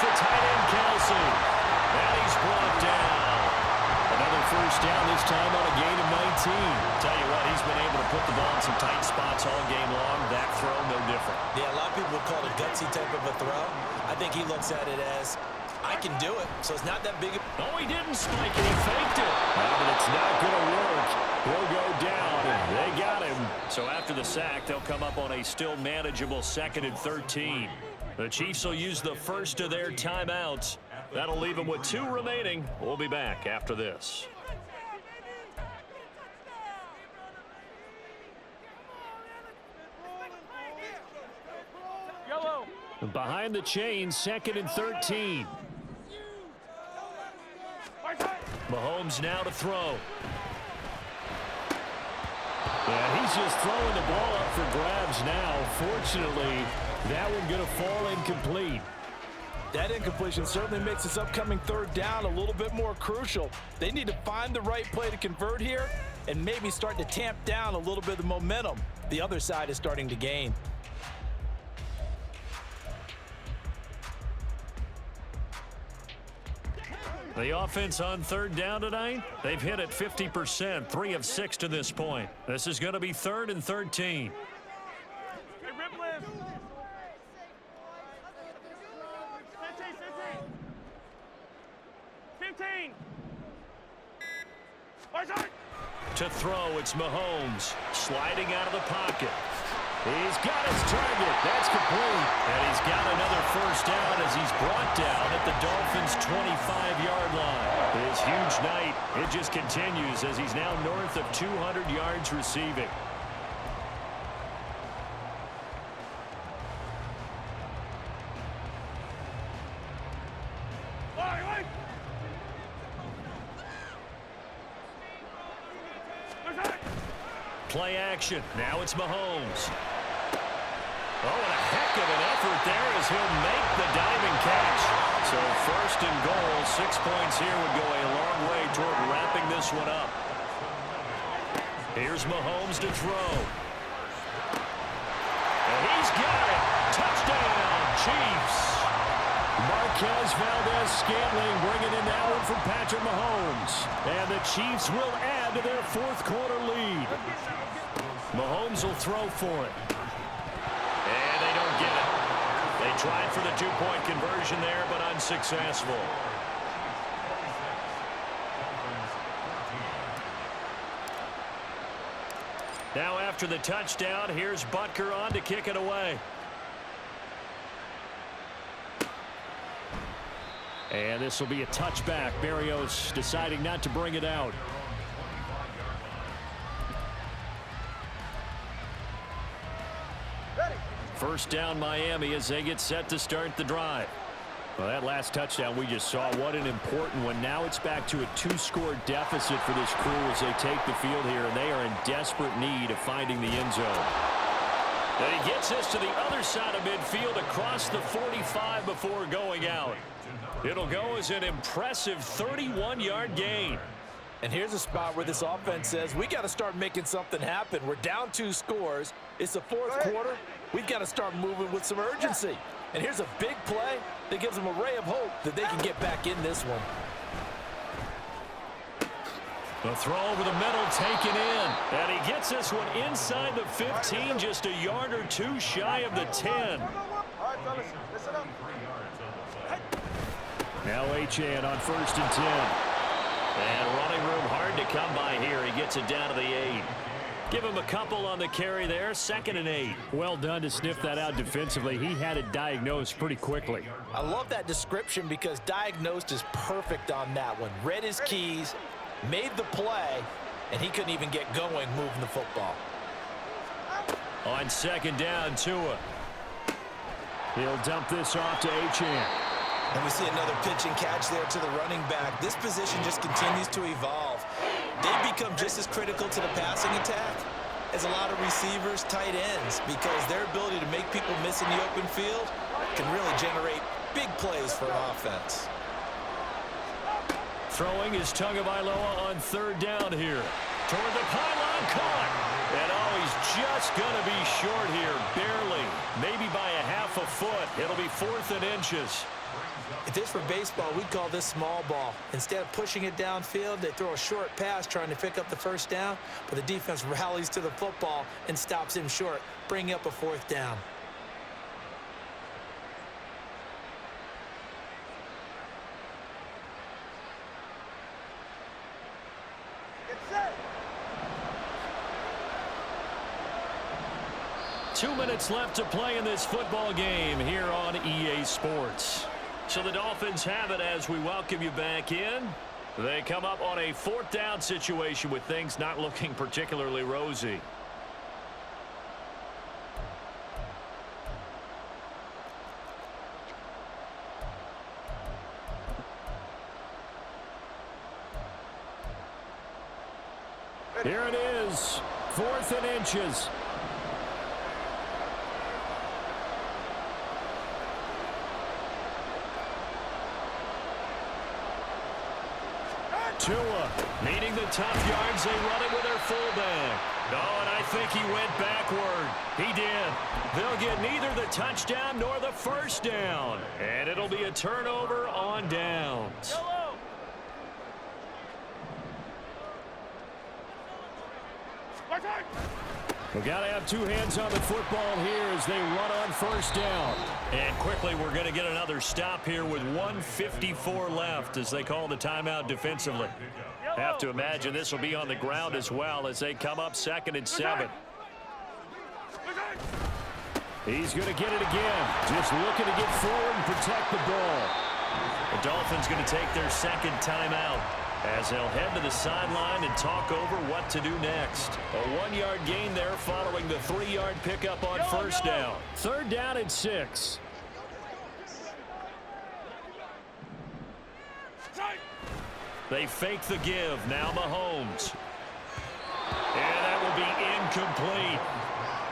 It's the tight end, Kelsey. And he's brought down. Another first down, this time on a gain of 19. Tell you what, he's been able to put the ball in some tight spots all game long. That throw, no different. Yeah, a lot of people would call it a gutsy type of a throw. I think he looks at it as, I can do it, so it's not that big. Oh, he didn't spike it. He faked it. But it's not going to work. He'll go down. They got him. So after the sack, they'll come up on a still manageable 2nd and 13. The Chiefs will use the first of their timeouts. That'll leave them with 2 remaining. We'll be back after this. Behind the chain, 2nd and 13. Mahomes now to throw. Yeah, he's just throwing the ball up for grabs now. Fortunately, that one going to fall incomplete. That incompletion certainly makes this upcoming 3rd down a little bit more crucial. They need to find the right play to convert here and maybe start to tamp down a little bit of the momentum the other side is starting to gain. The offense on 3rd down tonight, they've hit it 50%, 3 of 6 to this point. This is going to be 3rd and 13. Hey, Ripley. 15. To throw, it's Mahomes sliding out of the pocket. He's got his target. That's complete. And he's got another first down as he's brought down at the Dolphins' 25-yard line. His huge night, it just continues as he's now north of 200 yards receiving. Play action. Now it's Mahomes. Oh, and a heck of an effort there as he'll make the diving catch. So 1st and goal, 6 points here would go a long way toward wrapping this one up. Here's Mahomes to throw. And he's got it. Touchdown, Chiefs. Marquez Valdez-Scantling bringing in that one from Patrick Mahomes. And the Chiefs will add to their 4th quarter lead. Mahomes will throw for it. And they don't get it. They tried for the 2-point conversion there, but unsuccessful. Now after the touchdown, here's Butker on to kick it away. And this will be a touchback. Berrios deciding not to bring it out. First down Miami as they get set to start the drive. Well, that last touchdown we just saw, what an important one. Now it's back to a 2-score deficit for this crew as they take the field here, and they are in desperate need of finding the end zone. And he gets this to the other side of midfield across the 45 before going out. It'll go as an impressive 31-yard gain. And here's a spot where this offense says, we got to start making something happen. We're down 2 scores. It's the 4th quarter. We've got to start moving with some urgency. And here's a big play that gives them a ray of hope that they can get back in this one. The throw over the middle taken in. And he gets this one inside the 15, just a yard or 2 shy of the 10. All right, fellas, listen up. Now Achane on 1st and 10. And running room hard to come by here. He gets it down to the 8. Give him a couple on the carry there. 2nd and 8. Well done to sniff that out defensively. He had it diagnosed pretty quickly. I love that description because diagnosed is perfect on that one. Read his keys, made the play, and he couldn't even get going moving the football. On 2nd down, Tua. He'll dump this off to Achane. And we see another pitch and catch there to the running back. This position just continues to evolve. They've become just as critical to the passing attack as a lot of receivers, tight ends, because their ability to make people miss in the open field can really generate big plays for an offense. Throwing is Tagovailoa on 3rd down here. Toward the pylon, caught. And oh, he's just going to be short here, barely. Maybe by a half a foot. It'll be 4th and inches. If this were baseball, we'd call this small ball. Instead of pushing it downfield, they throw a short pass trying to pick up the first down, but the defense rallies to the football and stops him short, bringing up a fourth down. Get set. 2 minutes left to play in this football game here on EA Sports. So the Dolphins have it as we welcome you back in. They come up on a fourth down situation with things not looking particularly rosy. Here it is, 4th and inches. Tua needing the tough yards. They run it with their fullback. Oh, and I think he went backward. He did. They'll get neither the touchdown nor the first down. And it'll be a turnover on downs. We've got to have two hands on the football here as they run on first down. And quickly, we're going to get another stop here with 1:54 left as they call the timeout defensively. Have to imagine this will be on the ground as well as they come up 2nd and 7. He's going to get it again. Just looking to get forward and protect the ball. The Dolphins going to take their second timeout as they'll head to the sideline and talk over what to do next. A 1-yard gain there following the 3-yard pickup on first down. 3rd down and 6. They fake the give. Now Mahomes. And that will be incomplete.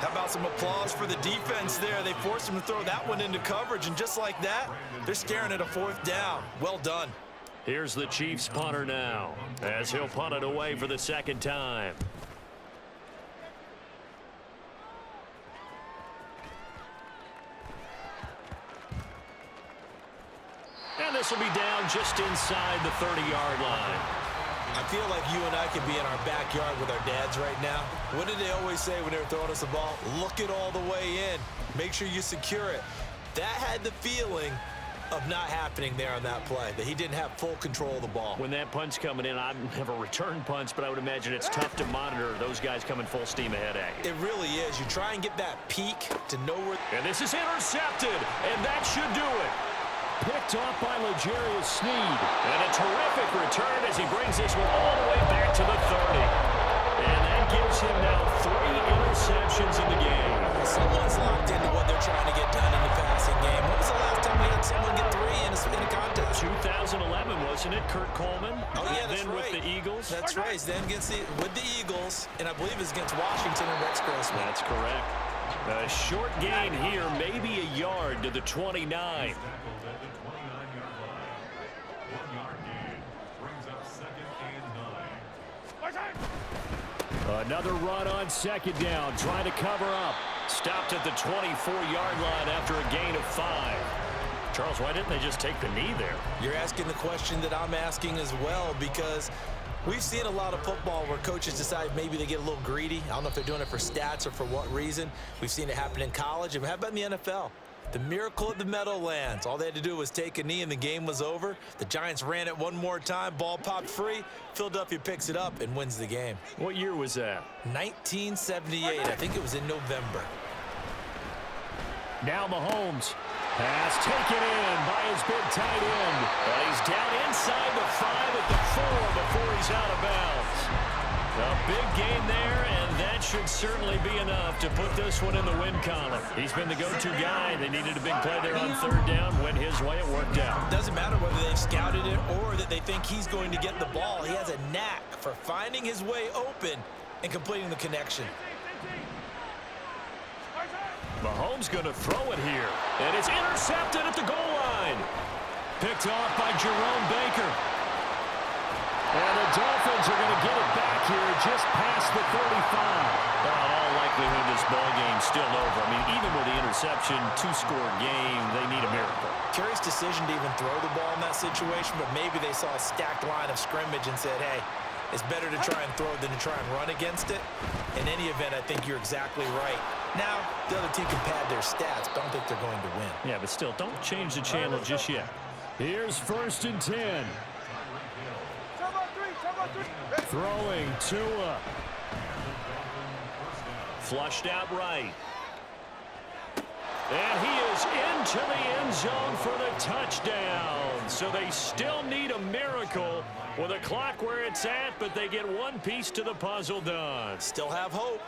How about some applause for the defense there? They forced him to throw that one into coverage, and just like that, they're staring at a 4th down. Well done. Here's the Chiefs punter now as he'll punt it away for the second time. And this will be down just inside the 30-yard line. I feel like you and I could be in our backyard with our dads right now. What did they always say when they were throwing us the ball? Look it all the way in. Make sure you secure it. That had the feeling of not happening there on that play, that he didn't have full control of the ball. When that punt's coming in, I've never returned punts, but I would imagine it's tough to monitor those guys coming full steam ahead at you. It really is. You try and get that peak to know where... And this is intercepted, and that should do it. Picked off by L'Jarius Sneed. And a terrific return as he brings this one all the way back to the 30. And that gives him now 3 interceptions in the game. Someone's locked into what they're trying to get done in the passing game. When was the last time we had someone get 3 in a contest? 2011, wasn't it? Kurt Coleman. Oh, yeah, that's then right. With the Eagles. That's right. Then with the Eagles, and I believe it's against Washington and Rex Grossman. That's correct. A short gain here, maybe a yard to the 29. Another run on second down, trying to cover up. Stopped at the 24-yard line after a gain of 5. Charles, why didn't they just take the knee there? You're asking the question that I'm asking as well, because we've seen a lot of football where coaches decide maybe they get a little greedy. I don't know if they're doing it for stats or for what reason. We've seen it happen in college. And how about in the NFL? The miracle of the Meadowlands. All they had to do was take a knee and the game was over. The Giants ran it one more time. Ball popped free. Philadelphia picks it up and wins the game. What year was that? 1978. I think it was in November. Now Mahomes. Pass taken in by his big tight end. But he's down inside the 5 at the 4 before he's out of bounds. A big gain there, and that should certainly be enough to put this one in the win column. He's been the go-to guy. They needed a big play there on 3rd down. Went his way. It worked out. Doesn't matter whether they've scouted it or that they think he's going to get the ball. He has a knack for finding his way open and completing the connection. Mahomes going to throw it here. And it's intercepted at the goal line. Picked off by Jerome Baker. And the Dolphins are going to get it back here just past the 35. Well, in all likelihood, this ball game's still over. I mean, even with the interception, two-score game, they need a miracle. Curious decision to even throw the ball in that situation, but maybe they saw a stacked line of scrimmage and said, hey, it's better to try and throw than to try and run against it. In any event, I think you're exactly right. Now, the other team can pad their stats, but I don't think they're going to win. Yeah, but still, don't change the channel just yet. Here's 1st and 10. Throwing Tua. Flushed out right. And he is into the end zone for the touchdown. So they still need a miracle with a clock where it's at, but they get one piece to the puzzle done. Still have hope.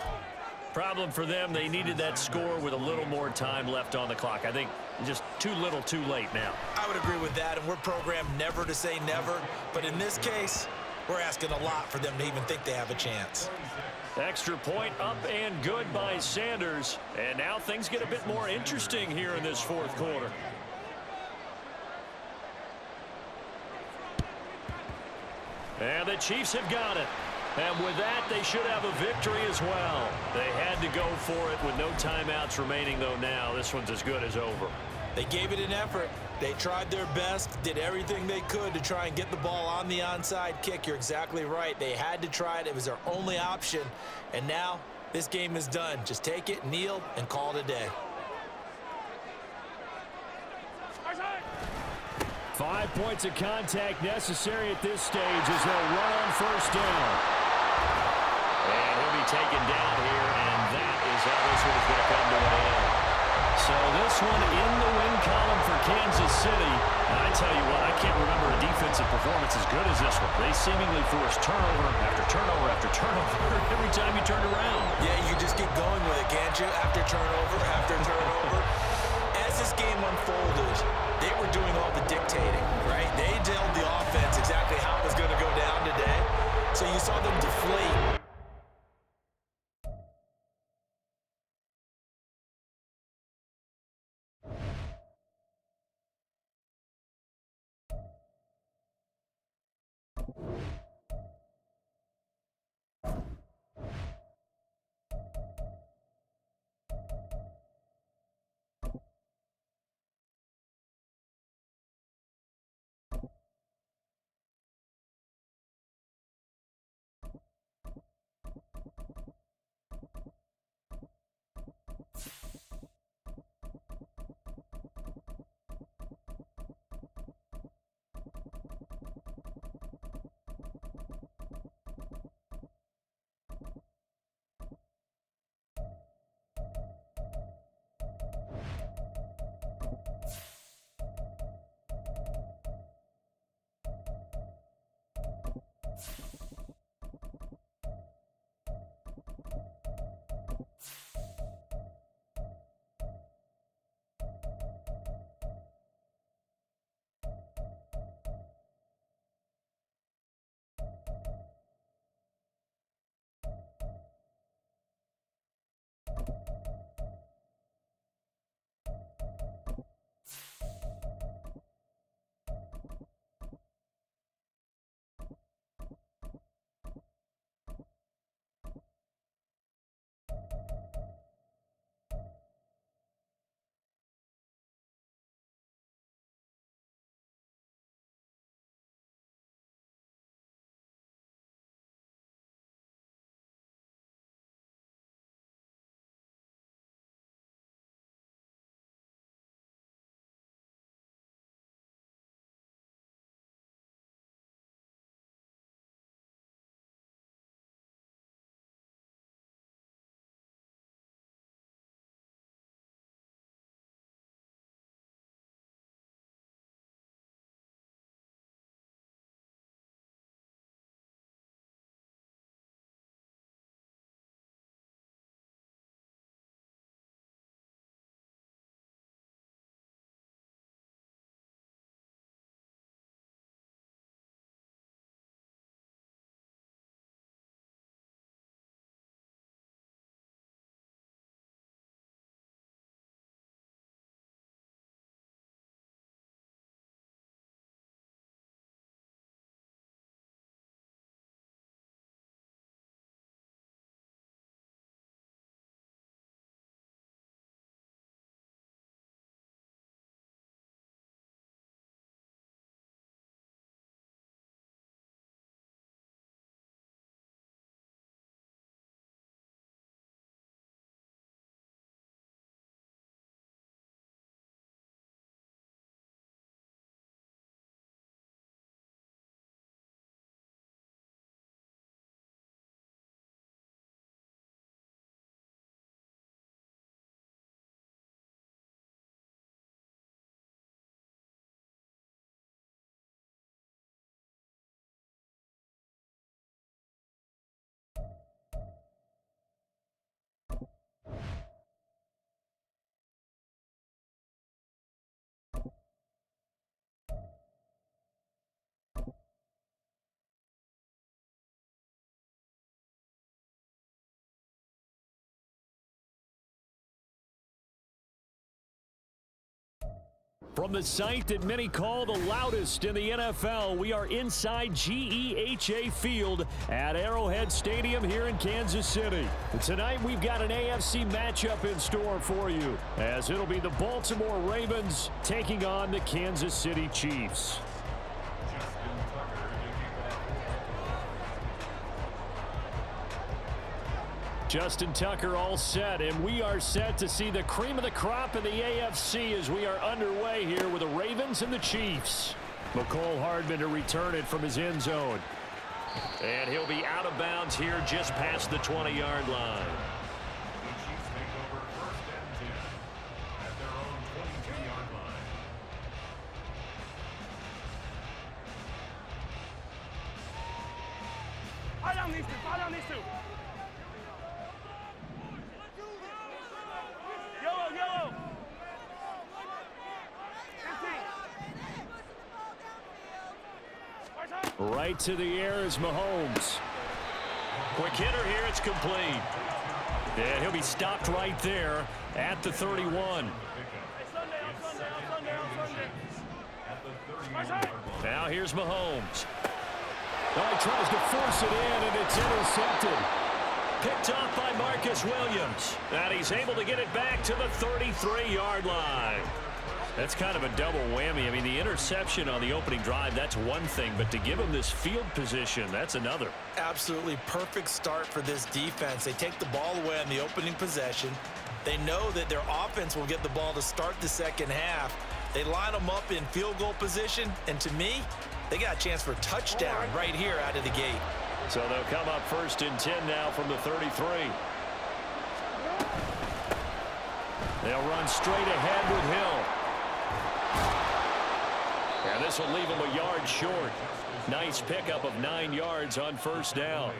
Problem for them, they needed that score with a little more time left on the clock. I think just too little too late now. I would agree with that, and we're programmed never to say never. But in this case, we're asking a lot for them to even think they have a chance. Extra point up and good by Sanders. And now things get a bit more interesting here in this 4th quarter. And the Chiefs have got it. And with that, they should have a victory as well. They had to go for it with no timeouts remaining, though now this one's as good as over. They gave it an effort. They tried their best, did everything they could to try and get the ball on the onside kick. You're exactly right. They had to try it. It was their only option. And now this game is done. Just take it, kneel, and call it a day. 5 points of contact necessary at this stage as they'll run on 1st down. And he'll be taken down here, and that is how this one is going to come to an end. So this one in the win column for Kansas City. And I tell you what, I can't remember a defensive performance as good as this one. They seemingly forced turnover after turnover after turnover every time you turned around. Yeah, you just keep going with it, can't you? After turnover, after turnover. As this game unfolded, they were doing all the dictating, right? They told the offense exactly how it was going to go down today. So you saw them deflate. From the site that many call the loudest in the NFL, we are inside GEHA Field at Arrowhead Stadium here in Kansas City. Tonight, we've got an AFC matchup in store for you, as it'll be the Baltimore Ravens taking on the Kansas City Chiefs. Justin Tucker all set, and we are set to see the cream of the crop in the AFC as we are underway here with the Ravens and the Chiefs. McCole Hardman to return it from his end zone. And he'll be out of bounds here just past the 20-yard line. The Chiefs take over 1st and 10 at their own 22-yard line. Fall down these two. Yellow. 15. Right to the air is Mahomes. Quick hitter here, it's complete. And he'll be stopped right there at the 31. Now here's Mahomes. Oh, he tries to force it in, and it's intercepted. Picked off by Marcus Williams. And he's able to get it back to the 33-yard line. That's kind of a double whammy. I mean, the interception on the opening drive, that's one thing. But to give him this field position, that's another. Absolutely perfect start for this defense. They take the ball away on the opening possession. They know that their offense will get the ball to start the second half. They line them up in field goal position. And to me, they got a chance for a touchdown right here out of the gate. So they'll come up 1st and 10 now from the 33. They'll run straight ahead with Hill. And this will leave him a yard short. Nice pickup of 9 yards on 1st down.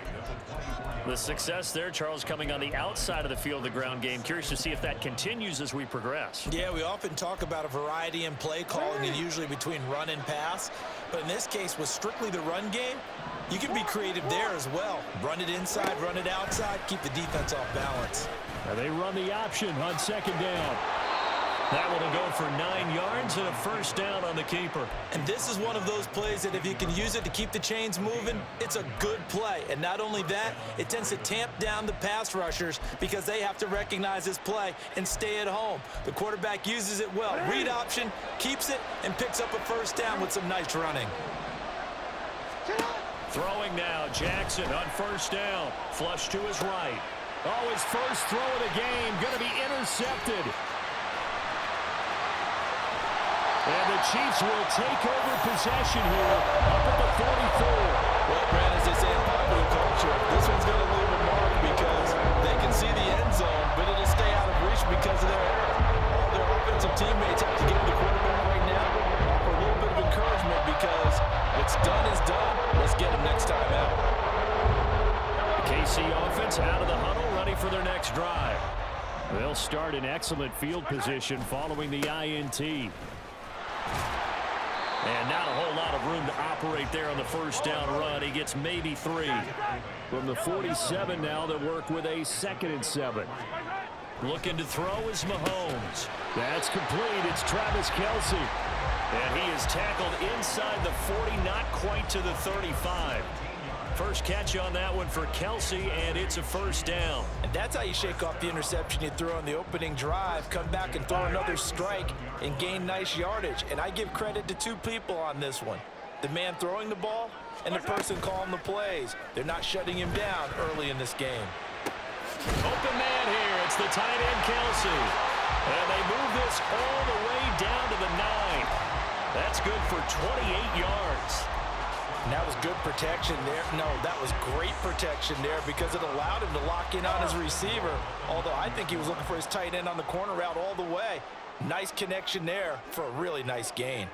The success there, Charles, coming on the outside of the field, the ground game. Curious to see if that continues as we progress. Yeah, we often talk about a variety in play calling and usually between run and pass. But in this case, with strictly the run game, you can be creative there as well. Run it inside, run it outside, keep the defense off balance. And they run the option on 2nd down. That one will go for 9 yards and a 1st down on the keeper. And this is one of those plays that if you can use it to keep the chains moving, it's a good play. And not only that, it tends to tamp down the pass rushers because they have to recognize this play and stay at home. The quarterback uses it well. Read option, keeps it, and picks up a 1st down with some nice running. Throwing now, Jackson on 1st down. Flush to his right. Oh, his first throw of the game going to be intercepted. And the Chiefs will take over possession here up at the 44. Well, Brad, as they say in popular culture, this one's going to leave a mark because they can see the end zone, but it'll stay out of reach because of their error. All their offensive teammates have to give the quarterback right now offer a little bit of encouragement because what's done is done. Let's get him next time out. The KC offense out of the huddle, ready for their next drive. They'll start in excellent field position following the INT. And not a whole lot of room to operate there on the 1st down run. He gets maybe 3. From the 47 now, they work with a 2nd and 7. Looking to throw is Mahomes. That's complete. It's Travis Kelce. And he is tackled inside the 40, not quite to the 35. First catch on that one for Kelce, and it's a 1st down. And that's how you shake off the interception you throw on the opening drive, come back and throw another strike and gain nice yardage. And I give credit to 2 people on this one. The man throwing the ball and the person calling the plays. They're not shutting him down early in this game. Open man here. It's the tight end, Kelce. And they move this all the way down to the 9. That's good for 28 yards. And that was good protection there. No, that was great protection there because it allowed him to lock in on his receiver. Although I think he was looking for his tight end on the corner route all the way. Nice connection there for a really nice gain.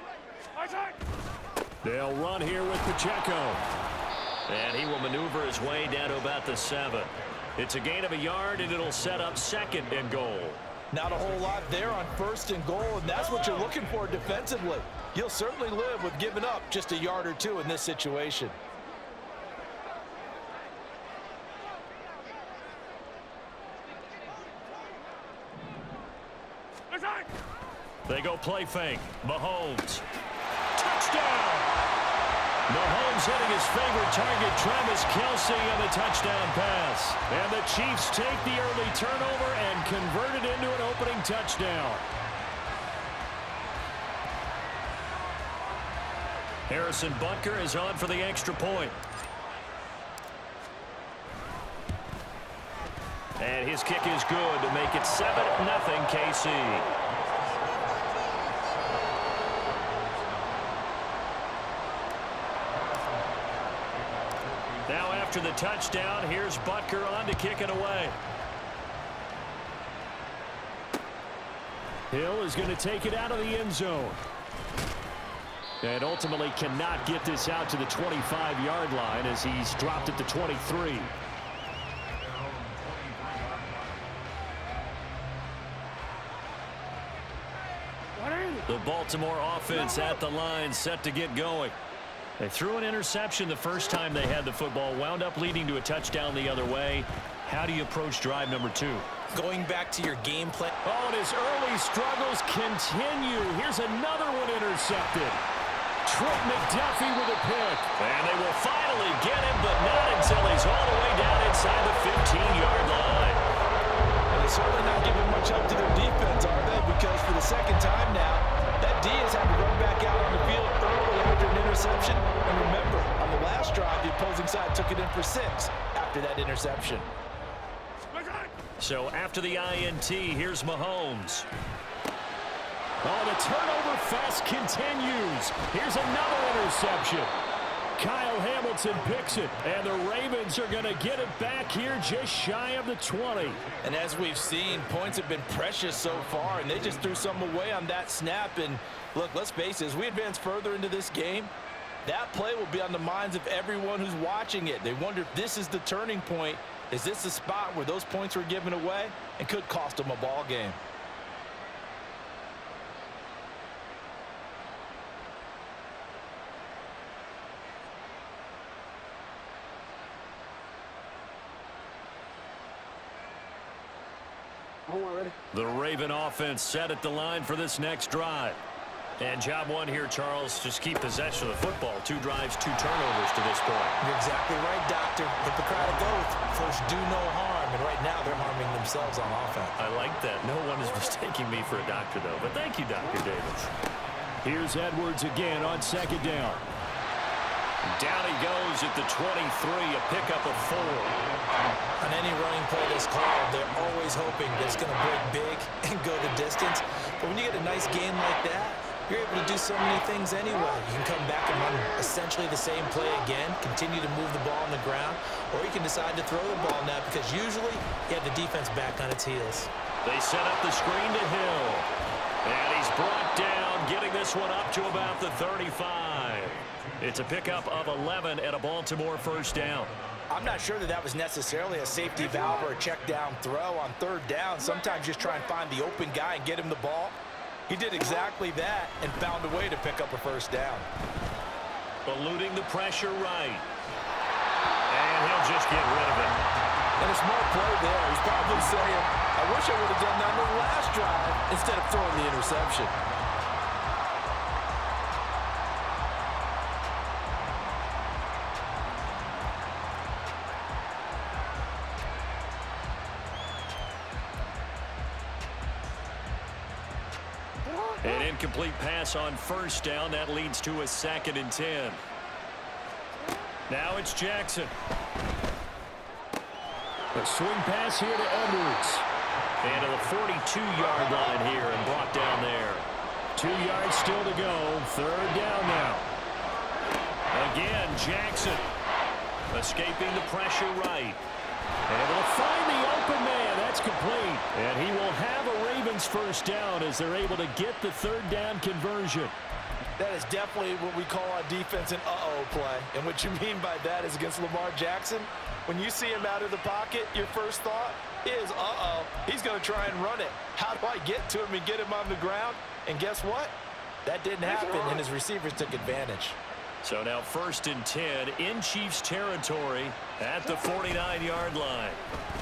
They'll run here with Pacheco. And he will maneuver his way down to about the 7. It's a gain of a yard, and it'll set up 2nd and goal. Not a whole lot there on 1st and goal, and that's what you're looking for defensively. You'll certainly live with giving up just a yard or 2 in this situation. They go play fake. Mahomes. Touchdown! Mahomes hitting his favorite target, Travis Kelce, on the touchdown pass. And the Chiefs take the early turnover and convert it into an opening touchdown. Harrison Butker is on for the extra point. And his kick is good to make it 7-0 KC. Now after the touchdown, here's Butker on to kick it away. Hill is going to take it out of the end zone. And ultimately cannot get this out to the 25-yard line as he's dropped it to 23. The Baltimore offense at the line, set to get going. They threw an interception the first time they had the football, wound up leading to a touchdown the other way. How do you approach drive number 2? Going back to your game plan. Oh, and his early struggles continue. Here's another one intercepted. Trent McDuffie with a pick. And they will finally get him, but not until he's all the way down inside the 15-yard line. And they're certainly not giving much up to their defense, are they? Because for the second time now, that D has had to run back out on the field early after an interception. And remember, on the last drive, the opposing side took it in for 6 after that interception. So after the INT, here's Mahomes. Oh, the turnover fest continues. Here's another interception. Kyle Hamilton picks it, and the Ravens are going to get it back here just shy of the 20. And as we've seen, points have been precious so far, and they just threw some away on that snap. And look, let's face it, as we advance further into this game, that play will be on the minds of everyone who's watching it. They wonder if this is the turning point. Is this the spot where those points were given away and could cost them a ball game? The Raven offense set at the line for this next drive. And job one here, Charles, just keep possession of the football. 2 drives, 2 turnovers to this point. You're exactly right, Doctor. Hippocratic oath. First, do no harm. And right now, they're harming themselves on offense. I like that. No one is mistaking me for a doctor, though. But thank you, Dr. Davis. Here's Edwards again on second down. Down he goes at the 23, a pickup of 4. On any running play that's called, they're always hoping that it's going to break big and go the distance. But when you get a nice game like that, you're able to do so many things anyway. You can come back and run essentially the same play again, continue to move the ball on the ground, or you can decide to throw the ball now because usually you have the defense back on its heels. They set up the screen to Hill. And he's brought down, getting this one up to about the 35. It's a pickup of 11 and a Baltimore first down. I'm not sure that was necessarily a safety valve or a check down throw on third down. Sometimes just try and find the open guy and get him the ball. He did exactly that and found a way to pick up a first down. Eluding the pressure right. And he'll just get rid of it. And a smart play there. He's probably saying, I wish I would have done that in the last drive instead of throwing the interception. An incomplete pass on first down. That leads to a 2nd and 10. Now it's Jackson. A swing pass here to Edwards. And to the 42-yard line here and brought down there. 2 yards still to go. Third down now. Again, Jackson. Escaping the pressure right. Able to find the open man. That's complete. And he will have a Ravens first down as they're able to get the third down conversion. That is definitely what we call on defense an uh-oh play. And what you mean by that is against Lamar Jackson, when you see him out of the pocket, your first thought is, uh-oh, he's going to try and run it. How do I get to him and get him on the ground? And guess what? That didn't happen, and his receivers took advantage. So now 1st and 10 in Chiefs territory at the 49-yard line.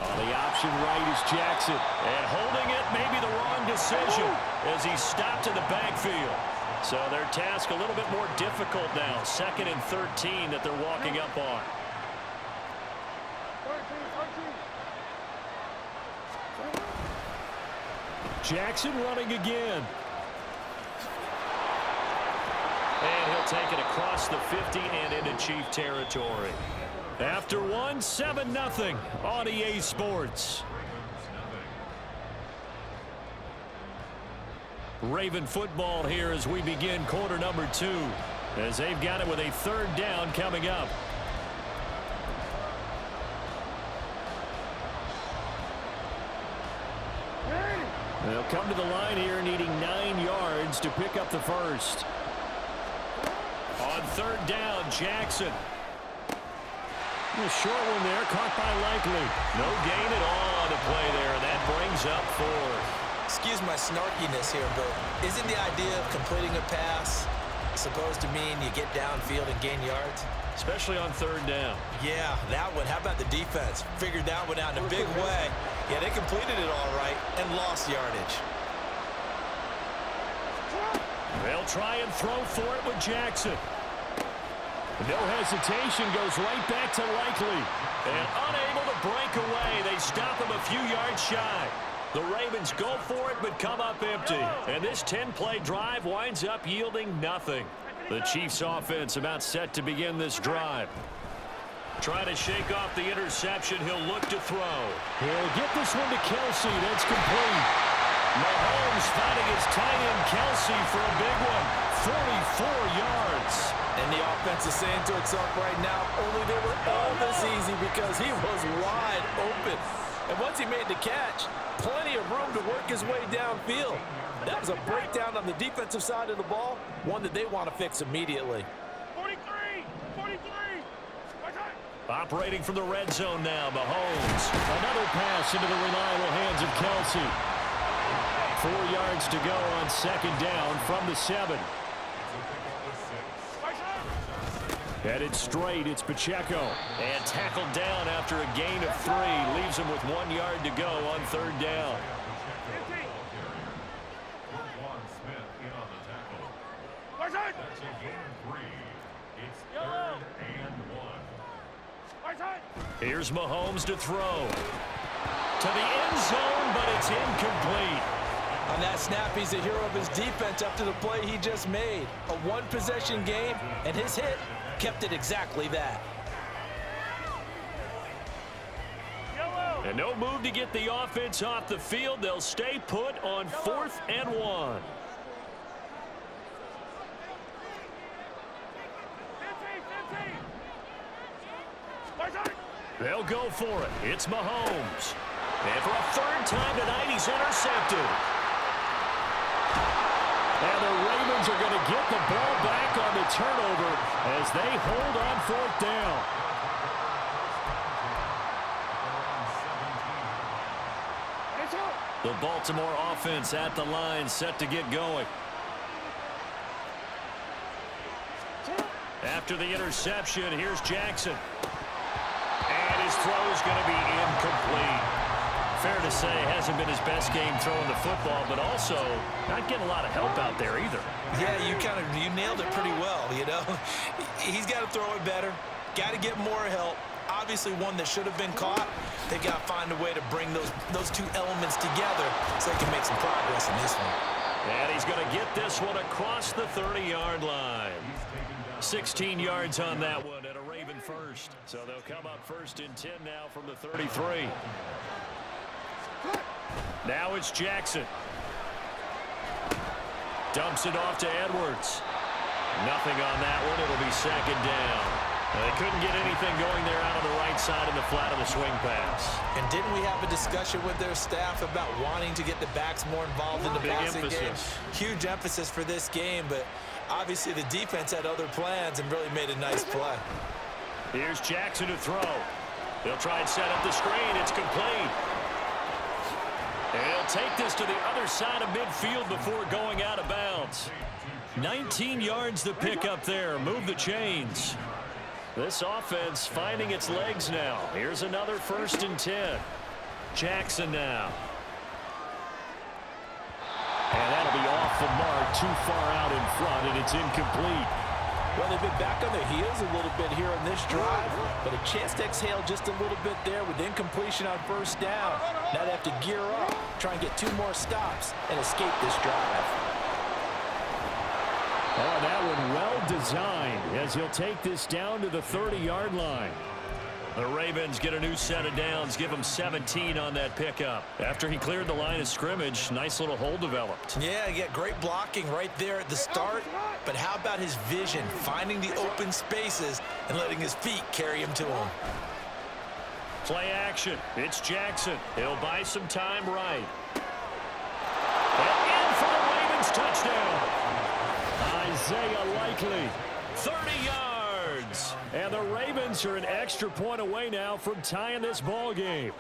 On the option right is Jackson. And holding it may be the wrong decision as he's stopped in the backfield. So their task a little bit more difficult now. 2nd and 13 that they're walking up on. Jackson running again. And he'll take it across the 50 and into Chief territory. After 7-0 on EA Sports. Raven football here as we begin quarter number 2. As they've got it with a 3rd down coming up. They'll come to the line here needing 9 yards to pick up the first. On 3rd down, Jackson. A short one there, caught by Likely. No gain at all on the play there. That brings up 4. Excuse my snarkiness here, but isn't the idea of completing a pass supposed to mean you get downfield and gain yards? Especially on 3rd down. Yeah, that one. How about the defense? Figured that one out in a big way. Yeah, they completed it all right and lost yardage. They'll try and throw for it with Jackson. No hesitation, goes right back to Likely. And unable to break away. They stop him a few yards shy. The Ravens go for it but come up empty. And this 10-play drive winds up yielding nothing. The Chiefs offense about set to begin this drive. Trying to shake off the interception. He'll look to throw. He'll get this one to Kelsey. That's complete. Mahomes finding his tight end Kelsey for a big one. 44 yards. And the offense is saying to itself right now, only they were all this easy because he was wide open. And once he made the catch, plenty of room to work his way downfield. That was a breakdown on the defensive side of the ball, one that they want to fix immediately. 43! 43! Operating from the red zone now, Mahomes. Another pass into the reliable hands of Kelsey. 4 yards to go on 2nd down from the 7. Headed straight, it's Pacheco. And tackled down after a gain of 3. Leaves him with 1 yard to go on 3rd down. Here's Mahomes to throw. To the end zone, but it's incomplete. On that snap, he's a hero of his defense up to the play he just made. A one-possession game, and his hit kept it exactly that. And no move to get the offense off the field. They'll stay put on 4th and 1. They'll go for it. It's Mahomes. And for a 3rd time tonight, he's intercepted. And the Ravens are going to get the ball back on the turnover as they hold on 4th down. The Baltimore offense at the line, set to get going. After the interception, here's Jackson. And his throw is going to be incomplete. Fair to say, hasn't been his best game throwing the football, but also not getting a lot of help out there either. Yeah, you nailed it pretty well, you know. He's got to throw it better. Got to get more help. Obviously one that should have been caught. They've got to find a way to bring those two elements together so they can make some progress in this one. And he's going to get this one across the 30-yard line. 16 yards on that one and a Raven first. So they'll come up 1st and 10 now from the 33. Now it's Jackson. Dumps it off to Edwards. Nothing on that one. It'll be 2nd down. They couldn't get anything going there out on the right side in the flat of the swing pass. And didn't we have a discussion with their staff about wanting to get the backs more involved in the passing game? Huge emphasis for this game, but obviously the defense had other plans and really made a nice play. Here's Jackson to throw. They'll try and set up the screen. It's complete. And he'll take this to the other side of midfield before going out of bounds. 19 yards to pick up there. Move the chains. This offense finding its legs now. Here's another 1st and 10. Jackson now. And that'll be off the mark, too far out in front, and it's incomplete. Well, they've been back on their heels a little bit here on this drive, but a chance to exhale just a little bit there with incompletion on 1st down. Now they have to gear up, try and get 2 more stops, and escape this drive. Oh, that one well designed as he'll take this down to the 30-yard line. The Ravens get a new set of downs, give him 17 on that pickup. After he cleared the line of scrimmage, nice little hole developed. Yeah, great blocking right there at the start. But how about his vision, finding the open spaces and letting his feet carry him to him? Play action. It's Jackson. He'll buy some time right. And in for the Ravens touchdown. Isaiah Likely, 30 yards. And the Ravens are an extra point away now from tying this ball game.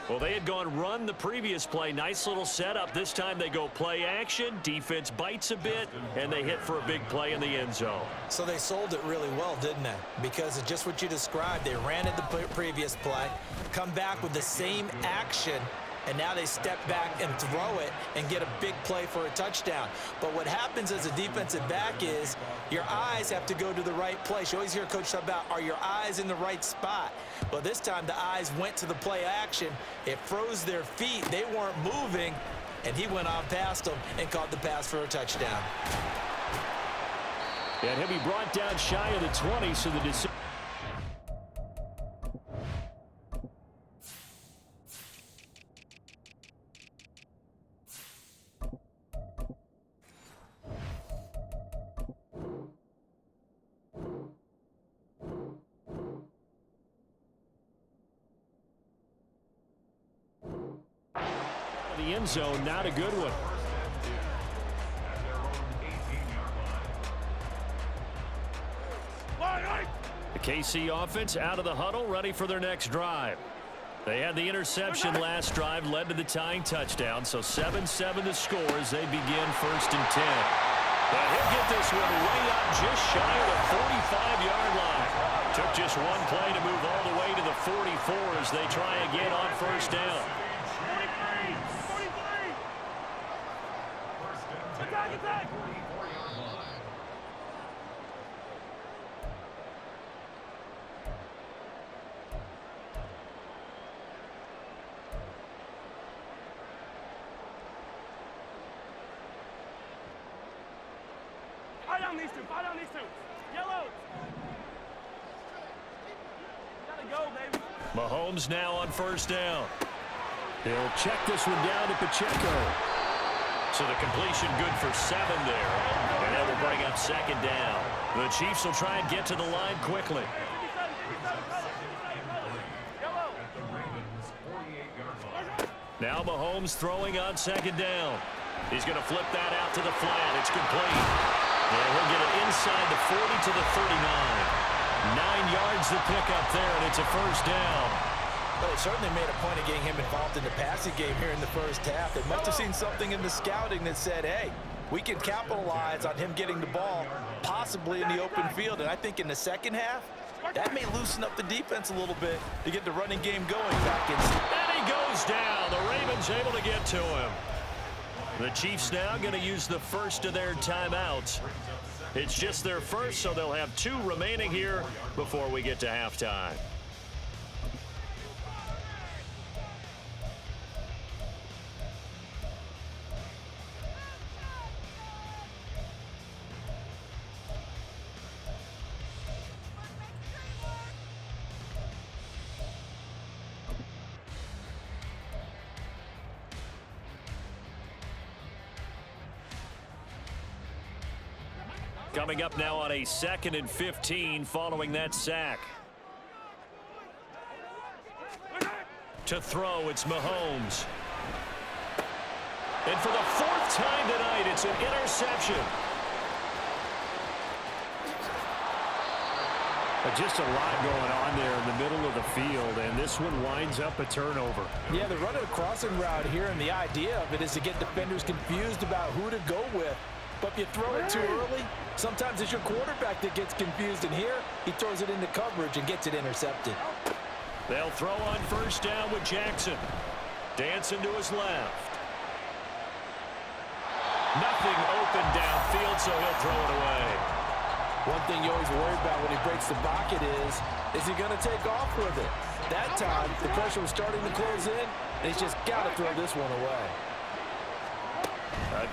Well, they had gone run the previous play. Nice little setup. This time they go play action. Defense bites a bit, and they hit for a big play in the end zone. So they sold it really well, didn't they? Because of just what you described. They ran it the previous play, come back with the same action, and now they step back and throw it and get a big play for a touchdown. But what happens as a defensive back is your eyes have to go to the right place. You always hear Coach talk about, are your eyes in the right spot? Well, this time the eyes went to the play action. It froze their feet. They weren't moving, and he went on past them and caught the pass for a touchdown. And he'll be brought down shy of the 20, so the decision. The end zone, not a good one. The KC offense out of the huddle, ready for their next drive. They had the interception last drive, led to the tying touchdown, so 7-7 the score as they begin 1st and 10. And he'll get this one way up just shy of the 45-yard line. Took just one play to move all the way to the 44 as they try again on 1st down. Attack! Fire down these two. Yellow. Gotta go, baby. Mahomes now on 1st down. He'll check this one down to Pacheco. So the completion good for 7 there. And that will bring up 2nd down. The Chiefs will try and get to the line quickly. Now Mahomes throwing on 2nd down. He's going to flip that out to the flat. It's complete. And he'll get it inside the 40 to the 39. 9 yards to pick up there, and it's a 1st down. Well, they certainly made a point of getting him involved in the passing game here in the 1st half. They must have seen something in the scouting that said, hey, we can capitalize on him getting the ball possibly in the open field. And I think in the 2nd half, that may loosen up the defense a little bit to get the running game going back in. And he goes down. The Ravens able to get to him. The Chiefs now going to use the first of their timeouts. It's just their first, so they'll have 2 remaining here before we get to halftime. Coming up now on a 2nd and 15 following that sack. To throw, it's Mahomes. And for the 4th time tonight, it's an interception. Just a lot going on there in the middle of the field, and this one winds up a turnover. Yeah, they're running a crossing route here, and the idea of it is to get defenders confused about who to go with. But if you throw it too early, sometimes it's your quarterback that gets confused, and here he throws it into coverage and gets it intercepted. They'll throw on first down with Jackson. Dancing to his left. Nothing open downfield, so he'll throw it away. One thing you always worry about when he breaks the pocket is he going to take off with it? That time, the pressure was starting to close in, and he's just got to throw this one away.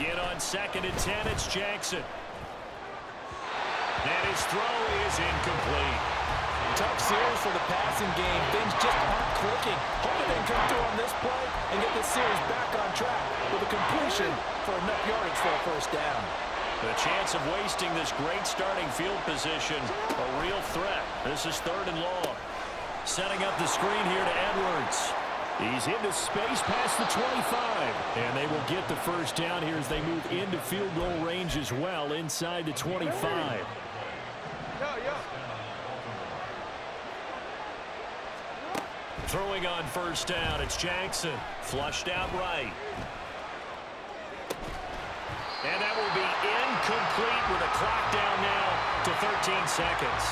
Again on 2nd and 10, it's Jackson. And his throw is incomplete. Tough series for the passing game. Things just aren't clicking. Hoping they can come through on this play and get this series back on track with a completion for enough yardage for a first down. The chance of wasting this great starting field position, a real threat. This is 3rd and long. Setting up the screen here to Edwards. He's into space past the 25. And they will get the first down here as they move into field goal range as well inside the 25. Throwing on first down, it's Jackson. Flushed out right. And that will be incomplete with a clock down now to 13 seconds.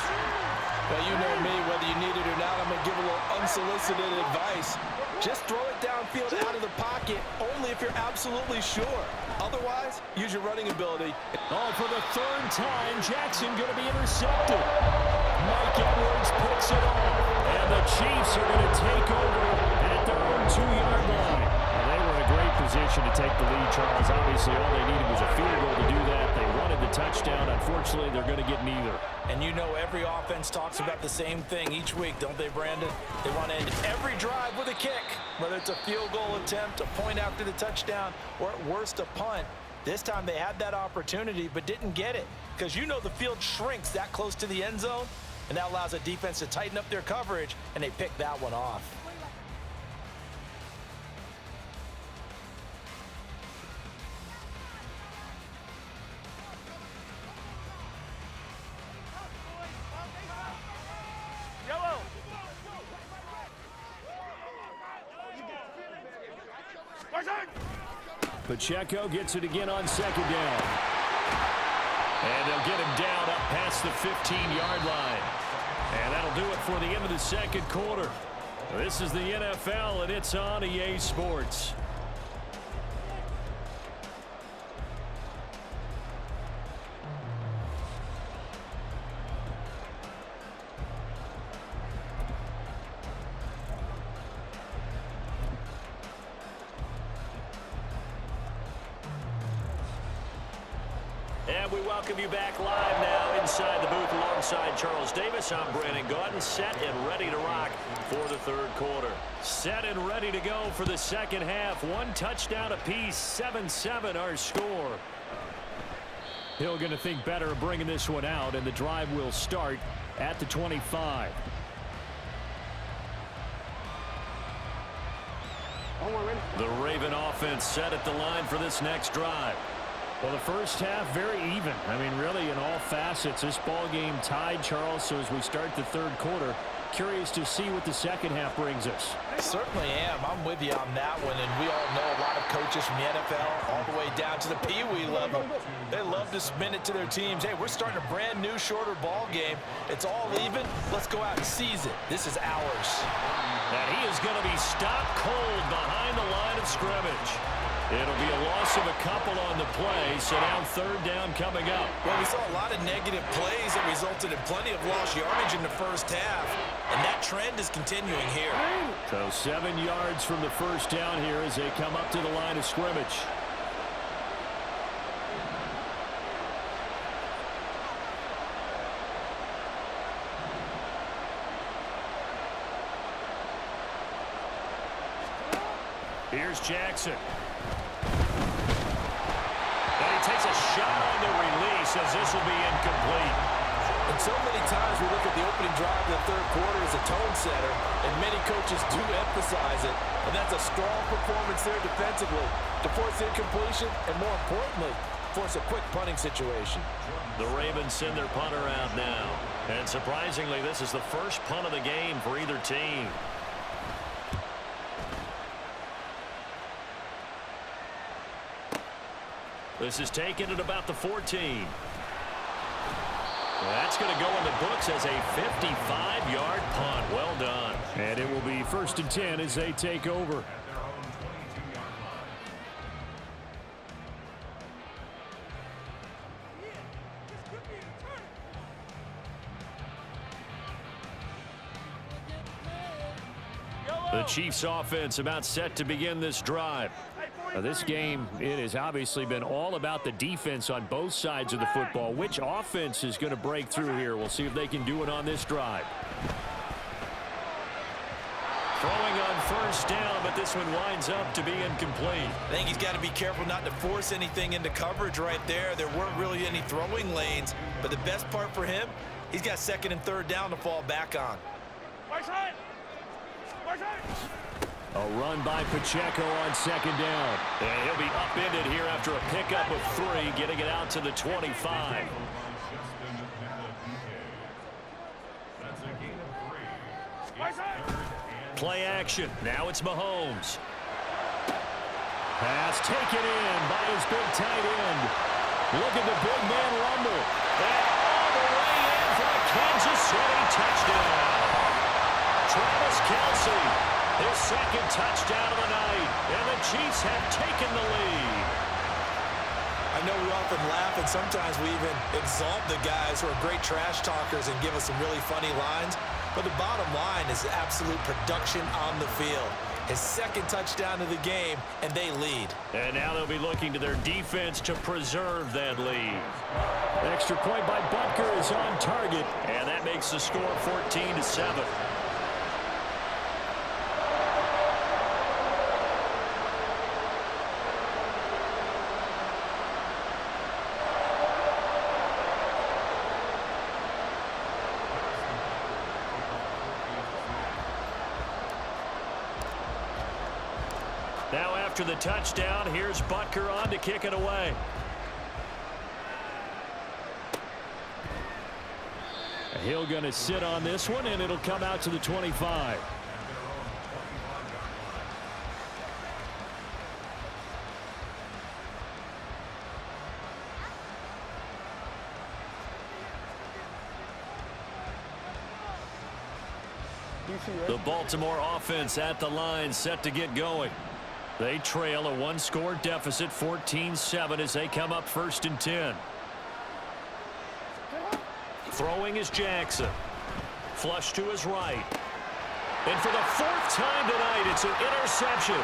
Well, you know me, whether you need it or not, I'm going to give a little unsolicited advice. Just throw it downfield out of the pocket, only if you're absolutely sure. Otherwise, use your running ability. Oh, for the 3rd time, Jackson going to be intercepted. Mike Edwards picks it off. And the Chiefs are going to take over at their own 2-yard line. They were in a great position to take the lead, Charles. Obviously, all they needed was a field goal to do that. They wanted the touchdown. Unfortunately, they're going to get neither. And you know every offense talks about the same thing each week, don't they, Brandon? They want to end every drive with a kick, whether it's a field goal attempt, a point after the touchdown, or at worst, a punt. This time they had that opportunity but didn't get it because you know the field shrinks that close to the end zone, and that allows a defense to tighten up their coverage, and they pick that one off. Pacheco gets it again on 2nd down. And they'll get him down up past the 15-yard line. And that'll do it for the end of the 2nd quarter. This is the NFL, and it's on EA Sports. And we welcome you back live now inside the booth alongside Charles Davis. I'm Brandon Gaudin, set and ready to rock for the 3rd quarter. Set and ready to go for the 2nd half. 1 touchdown apiece, 7-7 our score. Hill going to think better of bringing this one out, and the drive will start at the 25. The Raven offense set at the line for this next drive. Well, the first half, very even. I mean, really, in all facets, this ball game tied, Charles. So as we start the 3rd quarter, curious to see what the 2nd half brings us. Certainly am. I'm with you on that one. And we all know a lot of coaches from the NFL all the way down to the Pee-wee level. They love to spin it to their teams. Hey, we're starting a brand new, shorter ball game. It's all even. Let's go out and seize it. This is ours. And he is going to be stopped cold behind the line of scrimmage. It'll be a loss of a couple on the play, so now 3rd down coming up. Well, we saw a lot of negative plays that resulted in plenty of lost yardage in the first half, and that trend is continuing here. So 7 yards from the first down here as they come up to the line of scrimmage. Here's Jackson. And he takes a shot on the release as this will be incomplete. And so many times we look at the opening drive of the 3rd quarter as a tone setter, and many coaches do emphasize it. And that's a strong performance there defensively to force incompletion and, more importantly, force a quick punting situation. The Ravens send their punter out now. And surprisingly, this is the first punt of the game for either team. This is taken at about the 14. That's going to go in the books as a 55-yard punt. Well done. And it will be 1st and 10 as they take over. The Chiefs offense about set to begin this drive. Now, this game, it has obviously been all about the defense on both sides of the football. Which offense is going to break through here? We'll see if they can do it on this drive. Throwing on 1st down, but this one winds up to be incomplete. I think he's got to be careful not to force anything into coverage right there. There weren't really any throwing lanes, but the best part for him, he's got 2nd and 3rd down to fall back on. Right side. Right side. A run by Pacheco on 2nd down. And he'll be upended here after a pickup of 3, getting it out to the 25. Right side. Play action. Now it's Mahomes. Pass taken in by his big tight end. Look at the big man rumble. And all the way in for a Kansas City touchdown. Travis Kelce, his 2nd touchdown of the night. And the Chiefs have taken the lead. I know we often laugh, and sometimes we even exalt the guys who are great trash talkers and give us some really funny lines. But the bottom line is absolute production on the field. His 2nd touchdown of the game, and they lead. And now they'll be looking to their defense to preserve that lead. Extra point by Butker is on target. And that makes the score 14-7. Now after the touchdown, here's Butker on to kick it away. Hill going to sit on this one, and it'll come out to the 25. The Baltimore offense at the line, set to get going. They trail a 1-score deficit, 14-7, as they come up 1st and 10. Throwing is Jackson. Flush to his right. And for the 4th time tonight, it's an interception.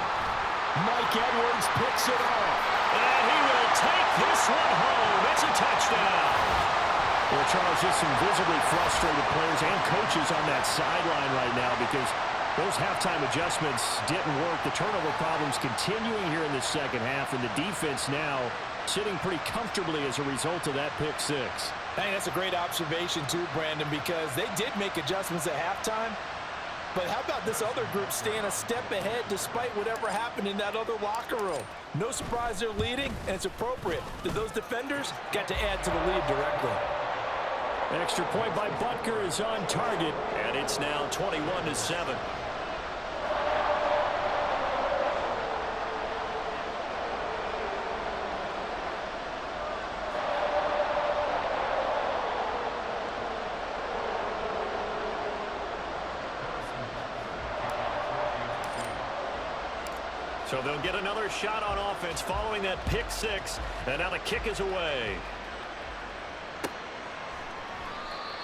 Mike Edwards picks it off. And he will take this one home. It's a touchdown. Well, Charles, just some visibly frustrated players and coaches on that sideline right now because those halftime adjustments didn't work. The turnover problems continuing here in the 2nd half, and the defense now sitting pretty comfortably as a result of that pick 6. Hey, that's a great observation too, Brandon, because they did make adjustments at halftime. But how about this other group staying a step ahead despite whatever happened in that other locker room? No surprise they're leading, and it's appropriate that those defenders got to add to the lead directly. Extra point by Butker is on target. And it's now 21-7. So they'll get another shot on offense following that pick 6. And now the kick is away.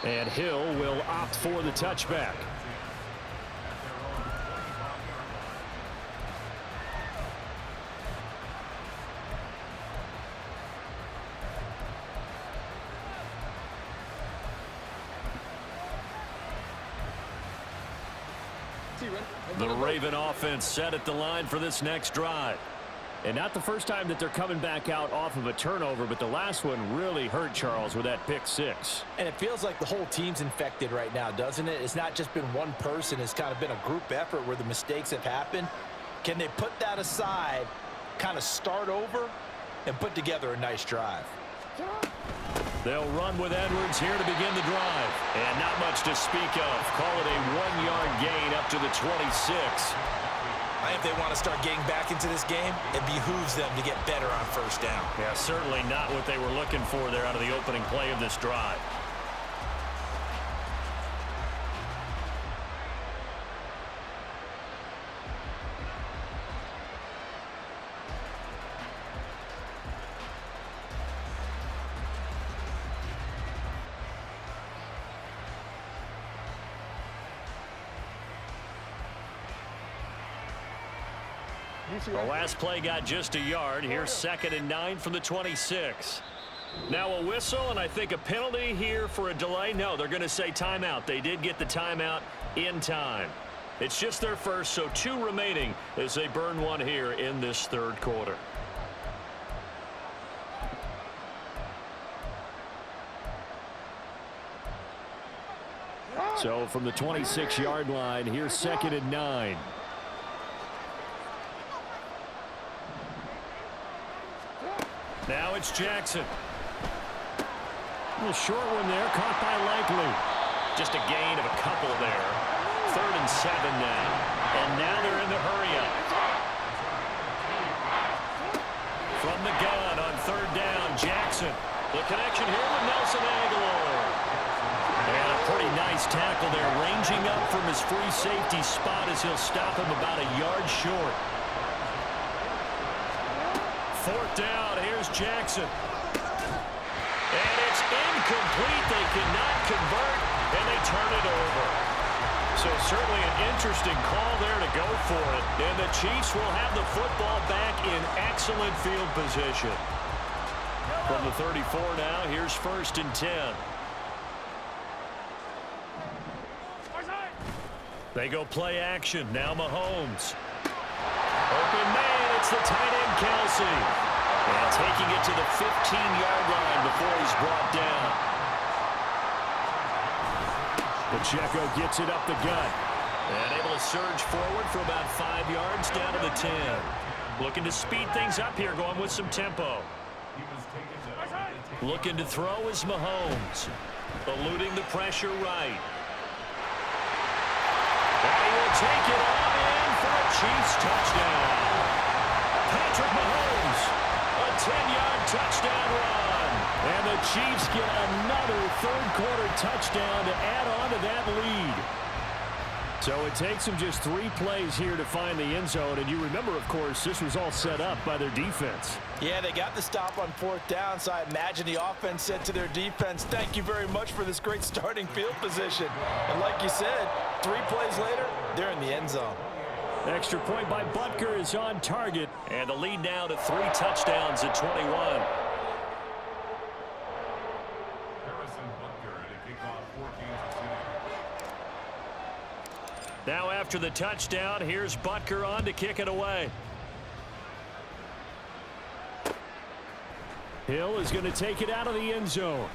And Hill will opt for the touchback. The Raven offense set at the line for this next drive. And not the first time that they're coming back out off of a turnover, but the last one really hurt Charles with that pick 6. And it feels like the whole team's infected right now, doesn't it? It's not just been one person. It's kind of been a group effort where the mistakes have happened. Can they put that aside, kind of start over, and put together a nice drive? They'll run with Edwards here to begin the drive. And not much to speak of. Call it a 1-yard gain up to the 26. I think if they want to start getting back into this game, it behooves them to get better on first down. Yeah, certainly not what they were looking for there out of the opening play of this drive. The last play got just a yard. Here's 2nd and 9 from the 26. Now a whistle, and I think a penalty here for a delay. No, they're going to say timeout. They did get the timeout in time. It's just their first, so 2 remaining as they burn one here in this third quarter. So from the 26-yard line, here's 2nd and 9. Now it's Jackson. A little short one there, caught by Likely. Just a gain of a couple there. 3rd and 7 now. And now they're in the hurry-up. From the gun on 3rd down, Jackson. The connection here with Nelson Aguilar. And a pretty nice tackle there, ranging up from his free safety spot as he'll stop him about a yard short. 4th down, here's Jackson. And it's incomplete. They cannot convert, and they turn it over. So certainly an interesting call there to go for it. And the Chiefs will have the football back in excellent field position. From the 34 now, here's 1st and 10. They go play action. Now Mahomes. Open man, it's the tight end, Kelsey. And taking it to the 15-yard line before he's brought down. Pacheco gets it up the gut. And able to surge forward for about 5 yards down to the 10. Looking to speed things up here, going with some tempo. Looking to throw is Mahomes. Eluding the pressure right. And he will take it on in for a Chiefs touchdown. Patrick Mahomes, a 10-yard touchdown run. And the Chiefs get another third-quarter touchdown to add on to that lead. So it takes them just 3 plays here to find the end zone. And you remember, of course, this was all set up by their defense. Yeah, they got the stop on 4th down, so I imagine the offense said to their defense, thank you very much for this great starting field position. And like you said, 3 plays later, they're in the end zone. Extra point by Butker is on target. And the lead now to 3 touchdowns at 21. Now after the touchdown, here's Butker on to kick it away. Hill is going to take it out of the end zone.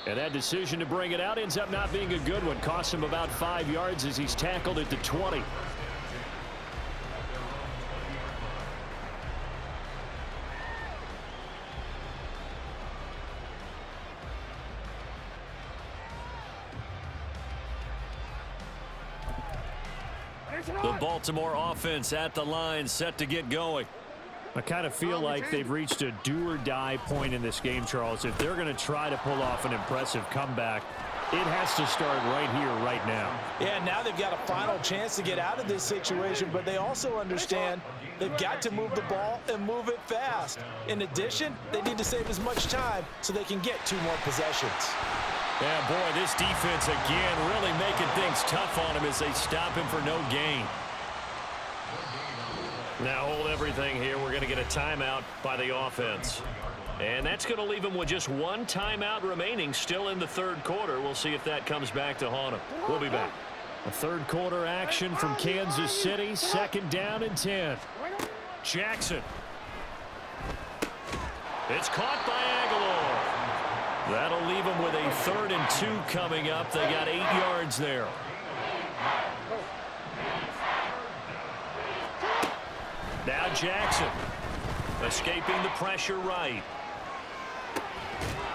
And that decision to bring it out ends up not being a good one. Costs him about 5 yards as he's tackled at the 20. The Baltimore offense at the line, set to get going. I kind of feel like they've reached a do-or-die point in this game, Charles. If they're going to try to pull off an impressive comeback, it has to start right here, right now. Yeah, now they've got a final chance to get out of this situation, but they also understand they've got to move the ball and move it fast. In addition, they need to save as much time so they can get 2 more possessions. Yeah, boy, this defense again really making things tough on him as they stop him for no gain. Now hold everything here. We're going to get a timeout by the offense. And that's going to leave him with just 1 timeout remaining still in the third quarter. We'll see if that comes back to haunt him. We'll be back. A third quarter action from Kansas City. 2nd down and 10. Jackson. It's caught by Aguilar. That'll leave him with a 3rd and 2 coming up. They got 8 yards there. Now Jackson escaping the pressure right.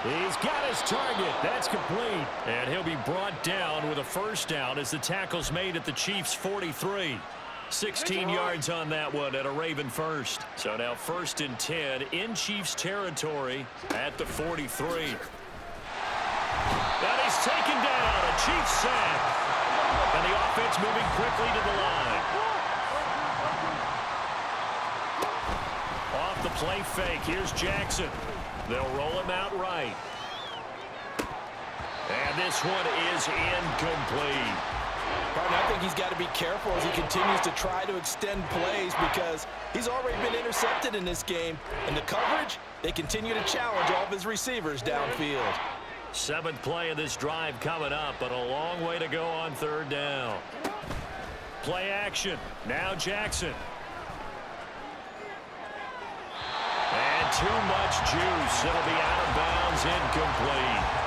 He's got his target. That's complete. And he'll be brought down with a first down as the tackle's made at the Chiefs' 43. 16 yards on that one at a Raven first. So now 1st and 10 in Chiefs territory at the 43. And he's taken down. A Chiefs sack. And the offense moving quickly to the line. Off the play fake. Here's Jackson. They'll roll him out right. And this one is incomplete. Partner, I think he's got to be careful as he continues to try to extend plays because he's already been intercepted in this game. And the coverage, they continue to challenge all of his receivers downfield. 7th play of this drive coming up, but a long way to go on 3rd down. Play action. Now Jackson. And too much juice. It'll be out of bounds, incomplete.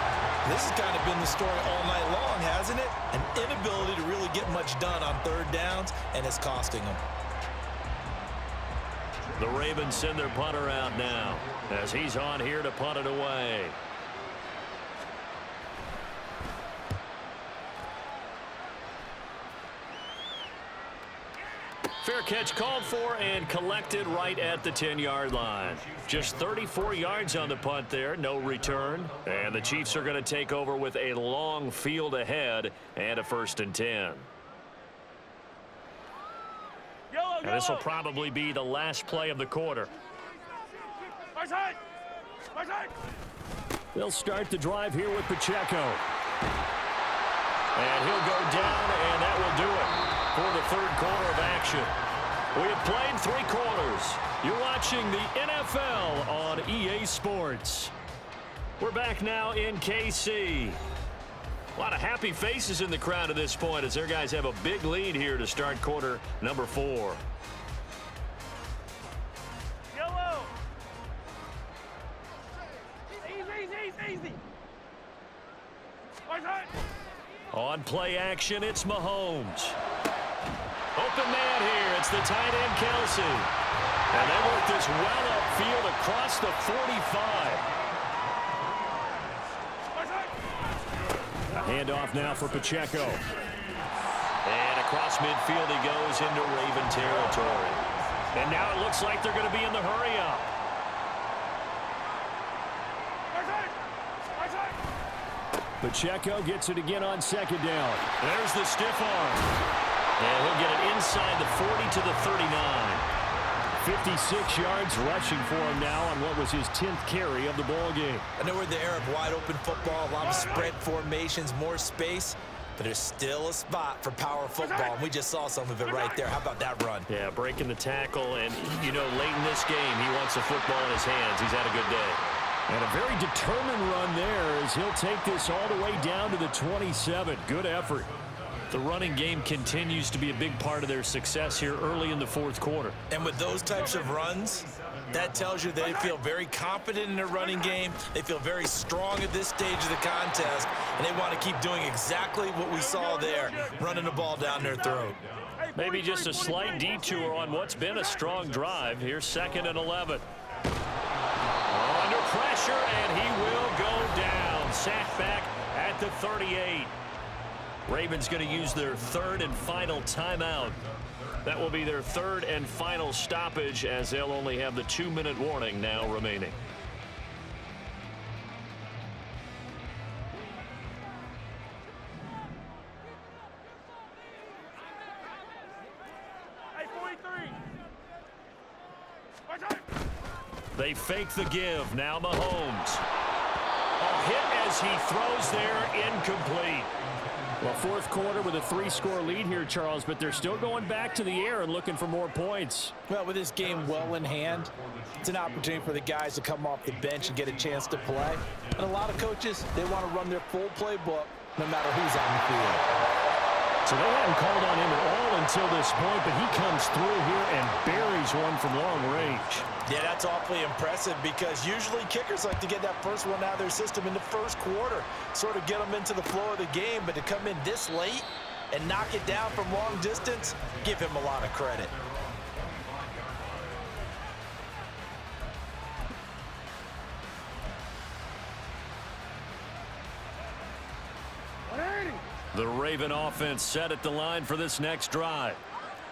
This has kind of been the story all night long, hasn't it? An inability to really get much done on 3rd downs, and it's costing them. The Ravens send their punter out now as he's on here to punt it away. Fair catch called for and collected right at the 10-yard line. Just 34 yards on the punt there, no return. And the Chiefs are going to take over with a long field ahead and a 1st and 10. And this will probably be the last play of the quarter. They'll start the drive here with Pacheco. And he'll go down, and that will do it for the 3rd quarter of action. We have played 3 quarters. You're watching the NFL on EA Sports. We're back now in KC. A lot of happy faces in the crowd at this point as their guys have a big lead here to start quarter number 4. Yellow. Easy. On play action, it's Mahomes. Open man here. It's the tight end, Kelsey. And they work this well upfield across the 45. A handoff now for Pacheco. And across midfield he goes into Raven territory. And now it looks like they're going to be in the hurry-up. Pacheco gets it again on 2nd down. There's the stiff arm. And he'll get it inside the 40 to the 39. 56 yards rushing for him now on what was his 10th carry of the ball game. I know we're in the era of wide-open football, a lot of spread formations, more space, but there's still a spot for power football, and we just saw some of it right there. How about that run? Yeah, breaking the tackle, and, you know, late in this game, he wants the football in his hands. He's had a good day. And a very determined run there as he'll take this all the way down to the 27. Good effort. The running game continues to be a big part of their success here early in the 4th quarter. And with those types of runs, that tells you they feel very confident in their running game. They feel very strong at this stage of the contest, and they want to keep doing exactly what we saw there, running the ball down their throat. Maybe just a slight detour on what's been a strong drive. Here's 2nd and 11. Under pressure, and he will go down. Sacked back at the 38. Ravens going to use their 3rd and final timeout. That will be their 3rd and final stoppage as they'll only have the 2-minute warning now remaining. They fake the give. Now Mahomes. A hit as he throws there, incomplete. Well, 4th quarter with a 3-score lead here, Charles, but they're still going back to the air and looking for more points. Well, with this game well in hand, it's an opportunity for the guys to come off the bench and get a chance to play. And a lot of coaches, they want to run their full playbook no matter who's on the field. So they hadn't called on him at all until this point, but he comes through here and buries one from long range. Yeah, that's awfully impressive because usually kickers like to get that first one out of their system in the 1st quarter, sort of get them into the flow of the game, but to come in this late and knock it down from long distance, give him a lot of credit. The Raven offense set at the line for this next drive.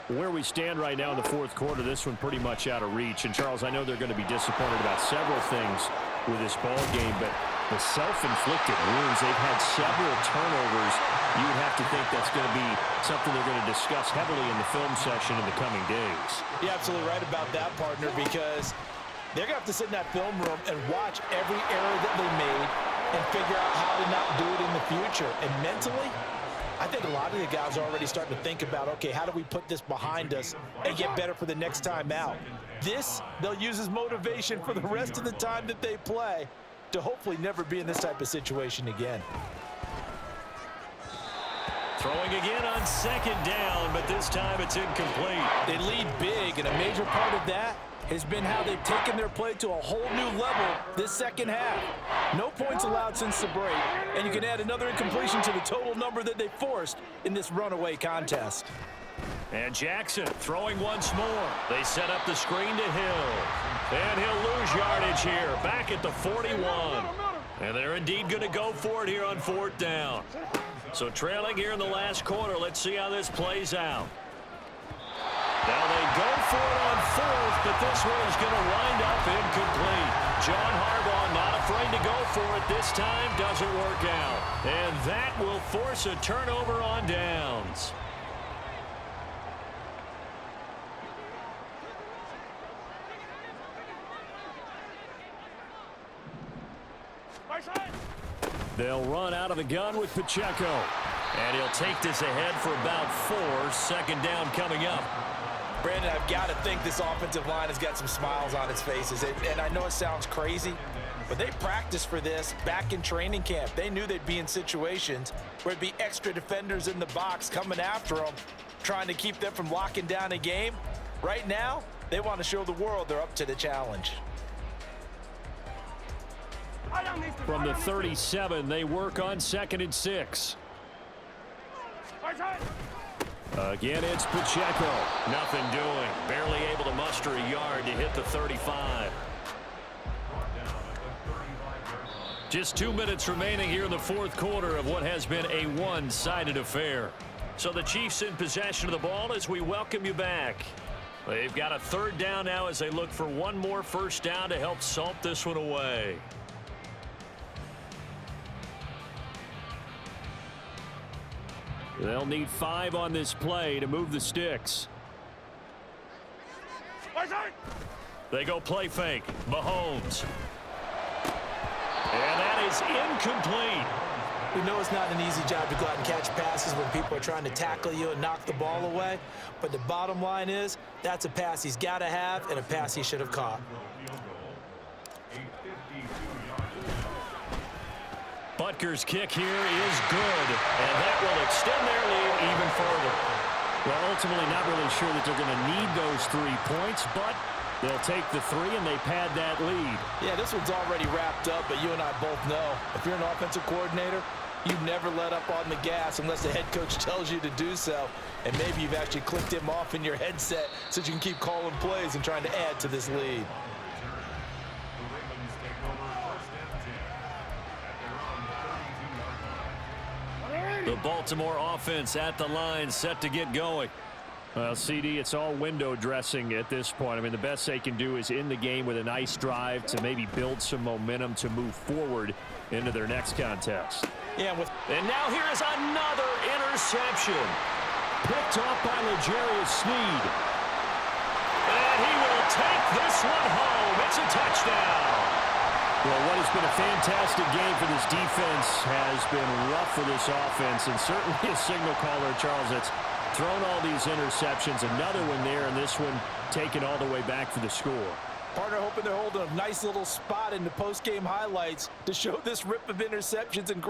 Where we stand right now in the fourth quarter, this one pretty much out of reach. And, Charles, I know they're going to be disappointed about several things with this ball game, but the self-inflicted wounds, they've had several turnovers. You would have to think that's going to be something they're going to discuss heavily in the film session in the coming days. You're absolutely right about that, partner, because they're going to have to sit in that film room and watch every error that they made and figure out how to not do it in the future. And mentally, I think a lot of the guys are already starting to think about, okay, how do we put this behind us and get better for the next time out? This, they'll use as motivation for the rest of the time that they play to hopefully never be in this type of situation again. Throwing again on second down, but this time it's incomplete. They lead big, and a major part of that has been how they've taken their play to a whole new level this second half. No points allowed since the break, and you can add another incompletion to the total number that they forced in this runaway contest. And Jackson throwing once more. They set up the screen to Hill. And he'll lose yardage here, back at the 41. And they're indeed going to go for it here on fourth down. So trailing here in the last quarter, let's see how this plays out. Now they go for it on fourth, but this one is going to wind up incomplete. John Harbaugh not afraid to go for it. This time doesn't work out. And that will force a turnover on downs. They'll run out of the gun with Pacheco. And he'll take this ahead for about 4. Second down coming up. Brandon, I've got to think this offensive line has got some smiles on its faces. And I know it sounds crazy, but they practiced for this back in training camp. They knew they'd be in situations where it'd be extra defenders in the box coming after them, trying to keep them from locking down a game. Right now, they want to show the world they're up to the challenge. From the 37, they work on 2nd and 6. Again, it's Pacheco. Nothing doing. Barely able to muster a yard to hit the 35. Just 2 minutes remaining here in the fourth quarter of what has been a one-sided affair. So the Chiefs in possession of the ball as we welcome you back. They've got a third down now as they look for one more first down to help salt this one away. They'll need 5 on this play to move the sticks. They go play fake. Mahomes. And that is incomplete. We know it's not an easy job to go out and catch passes when people are trying to tackle you and knock the ball away. But the bottom line is that's a pass he's got to have and a pass he should have caught. Butker's kick here is good, and that will extend their lead even further. Well, ultimately not really sure that they're going to need those 3 points, but they'll take the 3 and they pad that lead. Yeah, this one's already wrapped up, but you and I both know if you're an offensive coordinator, you never let up on the gas unless the head coach tells you to do so. And maybe you've actually clicked him off in your headset so you can keep calling plays and trying to add to this lead. The Baltimore offense at the line, set to get going. Well, CD, it's all window dressing at this point. I mean, the best they can do is in the game with a nice drive to maybe build some momentum to move forward into their next contest. Yeah, and now here is another interception. Picked off by L'Jarius Sneed. And he will take this one home. It's a touchdown. Well, what has been a fantastic game for this defense has been rough for this offense, and certainly a signal caller, Charles, that's thrown all these interceptions. Another one there, and this one taken all the way back for the score. Partner hoping they're holding a nice little spot in the post-game highlights to show this rip of interceptions and great